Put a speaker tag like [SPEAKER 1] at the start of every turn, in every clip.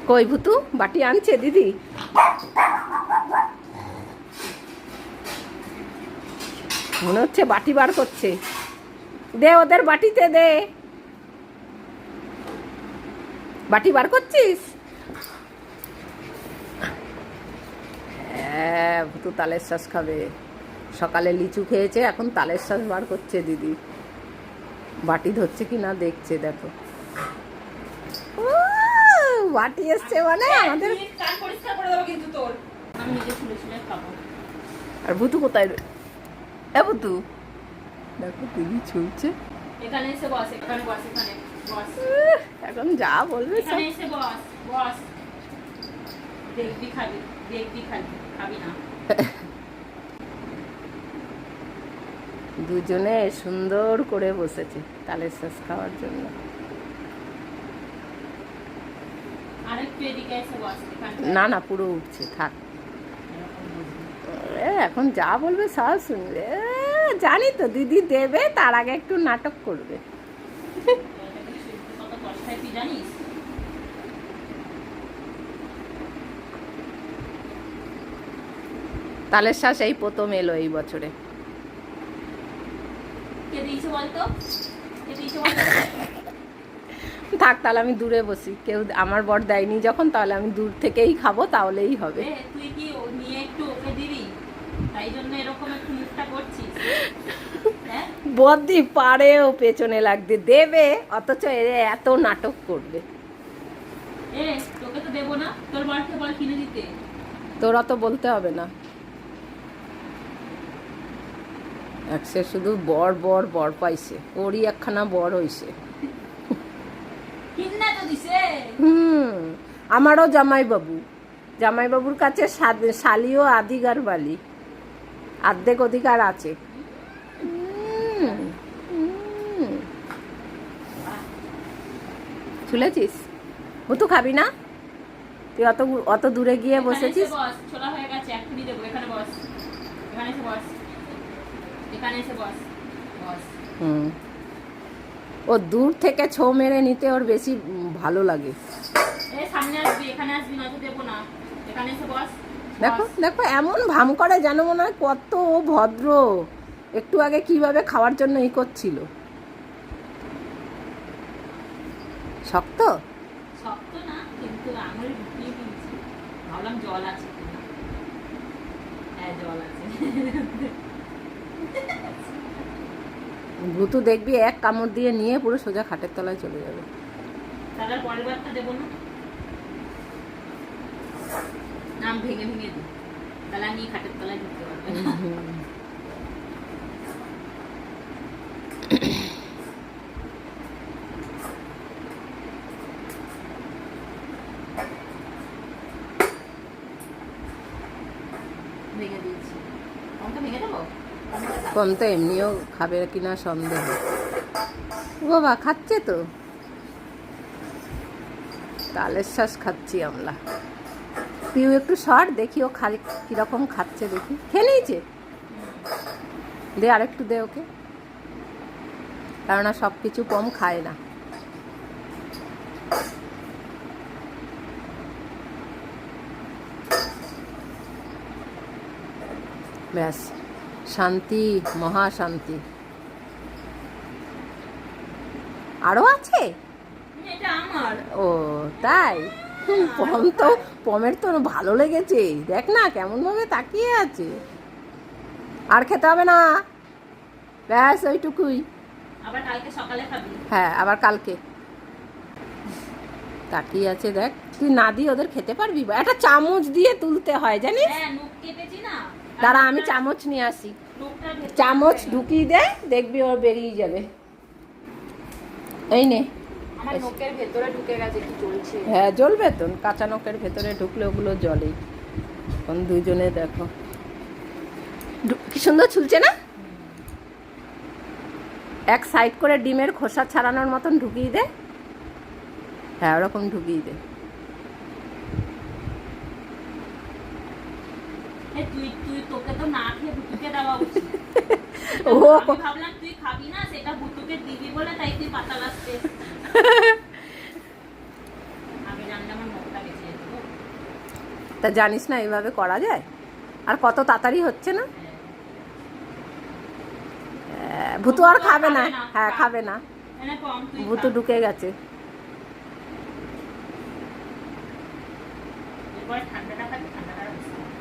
[SPEAKER 1] কই ভুতু বাটি আনছে দিদি? মনে হচ্ছে বাটি বার করছে। দে ওদের বাটিতে দে। বাটি বার করছিস? হ্যাঁ, ভুতু তালের শ্বাস খাবে। সকালে লিচু খেয়েছে, এখন তালের শ্বাস বার করছে দিদি। বাটি ধরছে কি না দেখছে, দেখো। বাটি এসছে মানে আমাদের। আর ভুতু কোথায়? এ ভুতু দেখো দিদি ছুটছে।
[SPEAKER 2] এখানে এসে বস, এখানে বস, এখানে বস।
[SPEAKER 1] এখন যা বলবে
[SPEAKER 2] এখানে এসে বস, বস। দেখবি খাবি, দেখবি খাবি না।
[SPEAKER 1] দুজনে সুন্দর করে বসেছে তালের শ্বাস খাওয়ার জন্য।
[SPEAKER 2] আরেকটু এদিকে এসে বস।
[SPEAKER 1] না না, পুরো উঠছে, থাক। এখন যা বলবে সব শুনবে। জানি তো দিদি দেবে, তার আগে একটু নাটক করবে।
[SPEAKER 2] কত কষ্ট হয় তুই জানিস?
[SPEAKER 1] তালের শ্বাস এই প্রথম এলো এই বছরে।
[SPEAKER 2] কে দিয়েছে বলতো? কে দিয়েছে বলতো?
[SPEAKER 1] থাক, তাহলে আমি দূরে বসি। কেউ আমার বর দেয়নি যখন, তাহলে আমি দূর থেকেই খাবো, তাহলেই হবে।
[SPEAKER 2] তুই কি নিয়ে একটু ওকে দিবি, তাই জন্য এরকম একটু মুখটা করছিস?
[SPEAKER 1] বদ্দি পারেও পেছনে লাগতে দেবে, অথচ এত নাটক করবে।
[SPEAKER 2] তোকে তো দেবো না, তোর বরকে বল কিনে দিতে।
[SPEAKER 1] তোরা তো বলতে হবে না। সে শুধু বর বর বর পাইছে, ওরই একখানা বর হইছে। আমারও জামাইবাবুর কাছে শালিও আদিগার বালি, অর্ধেক অধিকার আছে। শুনেছিস? ভুতু খাবি না? তুই অত দূরে গিয়ে বসেছিস।
[SPEAKER 2] ছোলা হয়ে গেছে, এক্ষুনি দেবো। এখানে বস, এখানে এসে বস, এখানে এসে বস, বস।
[SPEAKER 1] ও দূর থেকে ছো মেরে নিতে ওর বেশি ভালো লাগে।
[SPEAKER 2] সামনে আসবি, এখানে আসবি, নয়তো দেবো না। এখানে এসে বস।
[SPEAKER 1] দেখো দেখো, এমন ভাম করে যেন মনে হয় কত ভদ্র। একটু আগে কিভাবে খাওয়ার জন্য ই করছিল। শক্ত
[SPEAKER 2] শক্ত না, কিন্তু আঙুল ঢুকিয়ে দিয়েছি। ভাবলাম জল আছে কিনা। হ্যাঁ, জল আছে।
[SPEAKER 1] ভুতু দেখবি এক কামড় দিয়ে নিয়ে পুরো সোজা খাটের তলায় চলে যাবে।
[SPEAKER 2] তাহলে পরের বারটা দেবো না, নাম ভেঙে ভেঙে দিই, তাহলে আমি খাটের তলায় ঢুকতে পারবে। ভেঙে দিয়েছি। আমাকে ভেঙে দেবো?
[SPEAKER 1] কম তো এমনিও খাবে কিনা সন্দেহ। বাবা খাচ্ছে তো, তালের শ্বাস খাচ্ছি আমরা। তুই একটু শর্ট দেখি ও খালি কিরকম খাচ্ছে, দেখি। খেয়ে নিয়েছে? দে আরেকটু দে ওকে, কেননা সব কিছু কম খায় না। ব্যাস, শান্তি, মহাশান্তি। আরো আছে?
[SPEAKER 2] এটা আমার।
[SPEAKER 1] ও তাই? পমের তো ভালো লেগেছে, দেখ না কেমন ভাবে তাকিয়ে আছে। আর খেতে হবে না, ব্যাস ওইটুকুই।
[SPEAKER 2] আবার কালকে সকালে খাবি?
[SPEAKER 1] হ্যাঁ, আবার কালকে। তাকিয়ে আছে দেখ। তুই না দিয়ে ওদের খেতে পারবি? একটা চামচ দিয়ে তুলতে হয় জানিস?
[SPEAKER 2] হ্যাঁ, নখ কেটেছি না।
[SPEAKER 1] দাঁড়া, আমি চামচ নিয়ে আসি। চামচ ঢুকিয়ে দে, দেখবি ওর বেরিয়ে যাবে। এই নে।
[SPEAKER 2] আমার নখের ভেতরে ঢুকে গেছে, কি চলছে?
[SPEAKER 1] হ্যাঁ, জ্বলবে তো, কাঁচা নখের ভেতরে ঢুকলে ওগুলো জ্বলেই। এখন দুজনে দেখো কি সুন্দর ঝুলছে না? এক সাইড করে ডিমের খোসা ছাড়ানোর মতন ঢুকিয়ে দে। হ্যাঁ, ওরকম ঢুকিয়ে দে।
[SPEAKER 2] তোকে তো না খেয়ে ভুতুকে দেওয়া উচিত। আমি ভাবলাম তুই খাবি না, সেটা ভুতুকে দিবি বলে তাই তুই পাতা লাস্টে। আগে জানলে আমার মুখটা বেঁচে
[SPEAKER 1] তা জানিস না এইভাবে করা যায়? আর কত তাড়াতাড়ি হচ্ছে না। ভুতু আর খাবে না, হ্যাঁ খাবে না,
[SPEAKER 2] এনে কম তুই
[SPEAKER 1] ভুতু
[SPEAKER 2] খা।
[SPEAKER 1] ঢুকে গেছে।
[SPEAKER 2] এরপরে ঠান্ডাটা খাবি, ঠান্ডাটা বেশি খাবি।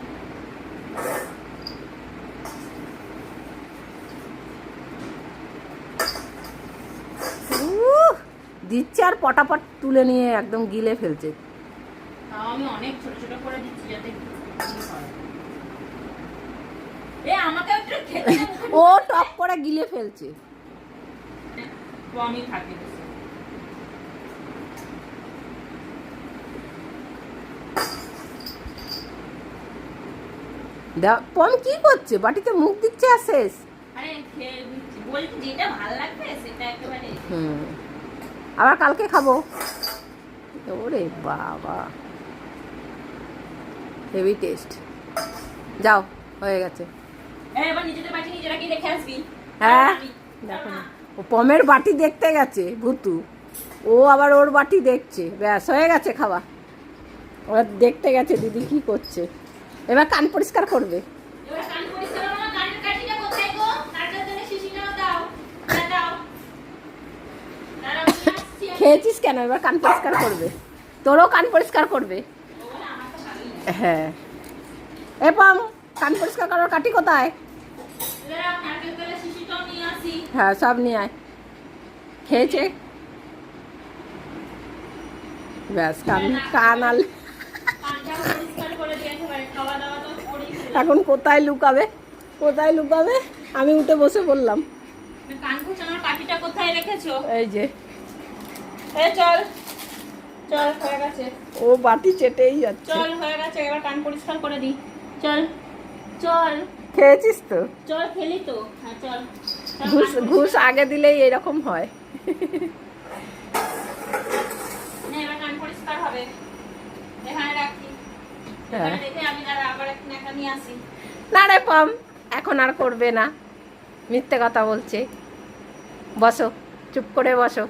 [SPEAKER 1] দিচ্ছে আর পটাপট তুলে নিয়ে একদম গিলে ফেলছে।
[SPEAKER 2] তাও আমি অনেক ছোট ছোট করে দিচ্ছি যাতে ই হয়। এ আমাকে একটু খেতে দে।
[SPEAKER 1] ও টপ করে গিলে ফেলছে।
[SPEAKER 2] কমই থাকে বেশি।
[SPEAKER 1] পম কি করছে? বাটিতে মুখ দিচ্ছে আর শেষ।
[SPEAKER 2] আরে খেয়ে দিচ্ছি, বলছি যেটা ভালো লাগবে সেটা একেবারে।
[SPEAKER 1] আবার কালকে খাবো। ওরে বাবা, হেভি টেস্ট। যাও, হয়ে গেছে।
[SPEAKER 2] এবার নিজেদের বাড়ি নিজেরা কি দেখে আসবি?
[SPEAKER 1] হ্যাঁ,
[SPEAKER 2] আমি
[SPEAKER 1] দেখো না, ও পমের বাটি দেখতে গেছে ভুতু, ও আবার ওর বাটি দেখছে। ব্যাস হয়ে গেছে খাওয়া। ওরা দেখতে গেছে দিদি কি করছে। এবার কান পরিষ্কার করবে।
[SPEAKER 2] এবার কান পরিষ্কার করো না, কানের কাঠিটা কোথায় গো? কানের জন্য শিশি নাও, দাও দাও দাও নিয়ে আসছি আমি।
[SPEAKER 1] খেয়েছিস কেন? এবার কান পরিষ্কার করবে, তোরও কান পরিষ্কার করবে।
[SPEAKER 2] ওগুলো আমার তো ভালোই লাগে।
[SPEAKER 1] হ্যাঁ, এ পম, কান পরিষ্কার করার কাঠি কোথায়?
[SPEAKER 2] এবার নারকেল তেলের শিশিটাও নিয়ে আসি।
[SPEAKER 1] হ্যাঁ, সব নিয়ে আয়। খেয়েছে, ব্যাস কান কান আল।
[SPEAKER 2] কানটা পরিষ্কার করে দিয়ে একেবারে খাওয়া দাওয়া তো করেই ফেললাম।
[SPEAKER 1] এখন কোথায় লুকাবে? কোথায় লুকাবে? আমি উঠে বসে বললাম,
[SPEAKER 2] কান কুচানোর কাঠিটা কোথায় রেখেছো?
[SPEAKER 1] এই যে।
[SPEAKER 2] এ চল চল, হয়ে গেছে।
[SPEAKER 1] ও বাটি চেটেই যাচ্ছে।
[SPEAKER 2] চল হয়ে গেছে, এবার কান পরিষ্কার করে দি। চল চল
[SPEAKER 1] খেয়েছিস তো?
[SPEAKER 2] চল, খেলি তো। হ্যাঁ চল চল,
[SPEAKER 1] ঘুষ
[SPEAKER 2] কান
[SPEAKER 1] ঘুষ আগে দিলেই এরকম হয়।
[SPEAKER 2] না, এবার কান পরিষ্কার হবে। এখানে রাখি।
[SPEAKER 1] হ্যাঁ।
[SPEAKER 2] এখানে রেখে আমি দাঁড়া আবার একটা নিয়ে আসি।
[SPEAKER 1] না রে পম, এখন আর করবে না, মিথ্যে কথা বলছে। বসো, চুপ করে বসো।